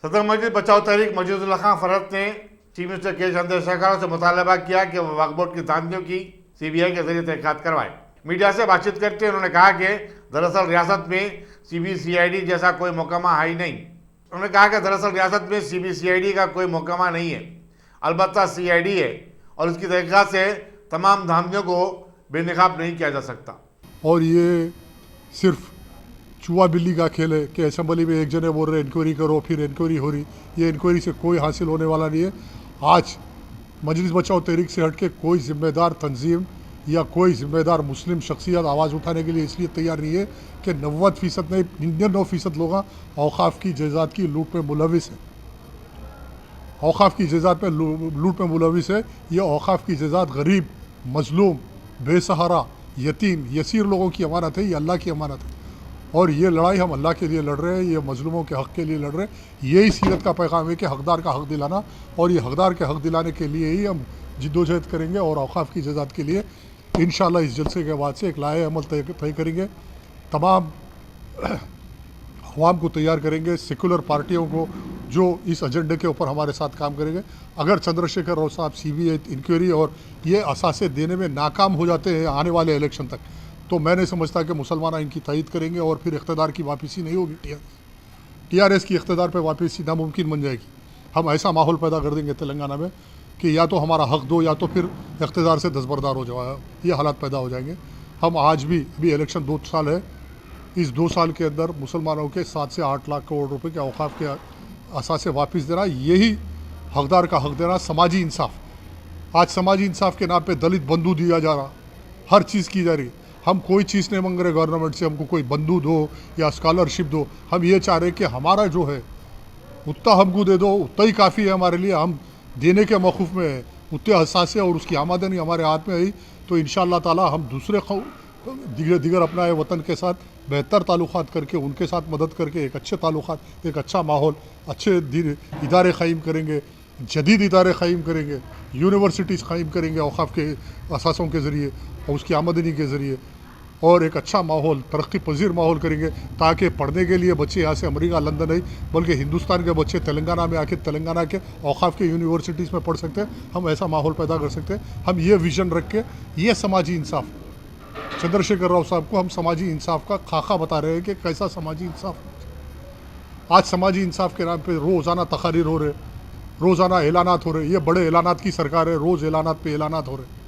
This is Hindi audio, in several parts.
सदर मस्जिद बचाओ तहरीक मजीदुल्लाह खान फरहत ने चीफ मिनिस्टर के चंद्रशेखर से मुतालबा किया कि वह वक्फ बोर्ड की धांधियों की सीबीआई के जरिए तहकीकात करवाए। मीडिया से बातचीत करते उन्होंने कहा कि दरअसल रियासत में CBCID जैसा कोई मुकम्मा है ही नहीं। उन्होंने कहा कि दरअसल रियासत में CBCID का कोई मुकम्मा नहीं है, अलबत्ता CID है और उसकी तहकीकात से तमाम धांधियों को बेनकाब नहीं किया जा सकता। और ये सिर्फ चूहा बिल्ली का खेल है कि असेंबली में एक जने बोल रहे इंक्वायरी करो, फिर इंक्वायरी हो रही। ये इंक्वायरी से कोई हासिल होने वाला नहीं है। आज मजलिस बचाओ तहरीक से हट के कोई जिम्मेदार तंजीम या कोई जिम्मेदार मुस्लिम शख्सियत आवाज़ उठाने के लिए इसलिए तैयार नहीं है कि 90% नहीं 99% लोग औकाफ की जायदाद की लूट में मुलविस है। औकाफ की जायदाद में लूट में मुलविस है। ये औकाफ की जायदाद गरीब, मजलूम, बेसहारा, यतीम, यसीर लोगों की अमानत है। ये अल्लाह की अमानत है और ये लड़ाई हम अल्लाह के लिए लड़ रहे हैं। ये मजलूमों के हक़ के लिए लड़ रहे हैं। यही सीरत का पैगाम है कि हकदार का हक़ दिलाना, और ये हकदार के हक़ दिलाने के लिए ही हम जिद्दोजहद करेंगे और औकाफ की जायदाद के लिए इंशाअल्लाह इस जलसे के बाद से एक लाए अमल तय करेंगे। तमाम अवाम को तैयार करेंगे, सेकुलर पार्टियों को जो इस एजेंडे के ऊपर हमारे साथ काम करेंगे। अगर चंद्रशेखर राव साहब CBI इंक्वायरी और ये असासे देने में नाकाम हो जाते हैं आने वाले इलेक्शन तक, तो मैं नहीं समझता कि मुसलमान इनकी तायद करेंगे और फिर इक़्तिदार की वापसी नहीं होगी। TRS की इक़्तिदार पर वापसी नामुमकिन बन जाएगी। हम ऐसा माहौल पैदा कर देंगे तेलंगाना में कि या तो हमारा हक़ दो या तो फिर इक़्तिदार से दस्तबरदार हो जाए। ये हालात पैदा हो जाएंगे। हम आज भी अभी इलेक्शन 2 साल है, इस 2 साल के अंदर मुसलमानों के 7 से 8 लाख करोड़ रुपए के औकाफ के असासे वापस देना, यही हकदार का हक़ देना, समाजी इंसाफ। आज समाजी इंसाफ के नाम पे दलित बंधु दिया जा रहा, हर चीज़ की जा रही। हम कोई चीज़ नहीं मांग रहे गवर्नमेंट से, हमको कोई बंधु दो या स्कॉलरशिप दो। हम ये चाह रहे कि हमारा जो है उतना हमको दे दो, उतना ही काफ़ी है हमारे लिए। हम देने के मौक़ूफ़ में है, उतने हसासे और उसकी आमदनी हमारे हाथ में आई तो इंशाअल्लाह ताला हम दूसरे दिगर अपना वतन के साथ बेहतर ताल्लुक़ात करके, उनके साथ मदद करके एक अच्छे ताल्लुक़ात, एक अच्छा माहौल, अच्छे इदारे क़ायम करेंगे, जदीद इदारे क़ायम करेंगे, यूनिवर्सिटीज़ क़ायम करेंगे औकाफ के असासों के ज़रिए और उसकी आमदनी के ज़रिए, और एक अच्छा माहौल, तरक्की पजीर माहौल करेंगे ताकि पढ़ने के लिए बच्चे यहाँ से अमेरिका, लंदन नहीं बल्कि हिंदुस्तान के बच्चे तेलंगाना में आके तेलंगाना के औकाफ के यूनिवर्सिटीज़ में पढ़ सकते हैं। हम ऐसा माहौल पैदा कर सकते हैं। हम ये विज़न रख के, ये समाजी इंसाफ, चंद्रशेखर राव साहब को हम समाजी इंसाफ का खाका बता रहे हैं कि कैसा समाजी इंसाफ। आज समाजी इंसाफ के नाम पे रोज़ाना तकारीर हो रहे, रोज़ाना ऐलानात हो रहे। ये बड़े ऐलानात की सरकार है, रोज़ ऐलानात पे ऐलानात हो रहे,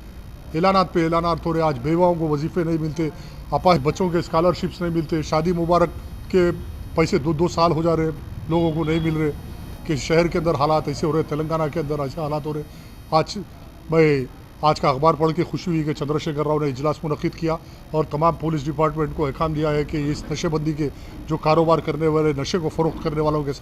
ऐलानात पे ऐलानात हो रहे। आज बेवाओं को वजीफ़े नहीं मिलते, अपाहिज बच्चों के स्कॉलरशिप्स नहीं मिलते, शादी मुबारक के पैसे 2-2 साल हो जा रहे, लोगों को नहीं मिल रहे। कि शहर के अंदर हालात ऐसे हो रहे, तेलंगाना के अंदर ऐसे हालात हो रहे। आज मैं आज का अखबार पढ़ के खुशी हुई कि चंद्रशेखर राव ने इजलास मुनक़िद किया और तमाम पुलिस डिपार्टमेंट को अहकाम दिया है कि इस नशेबंदी के जो कारोबार करने वाले, नशे को फ़रोख्त करने वालों के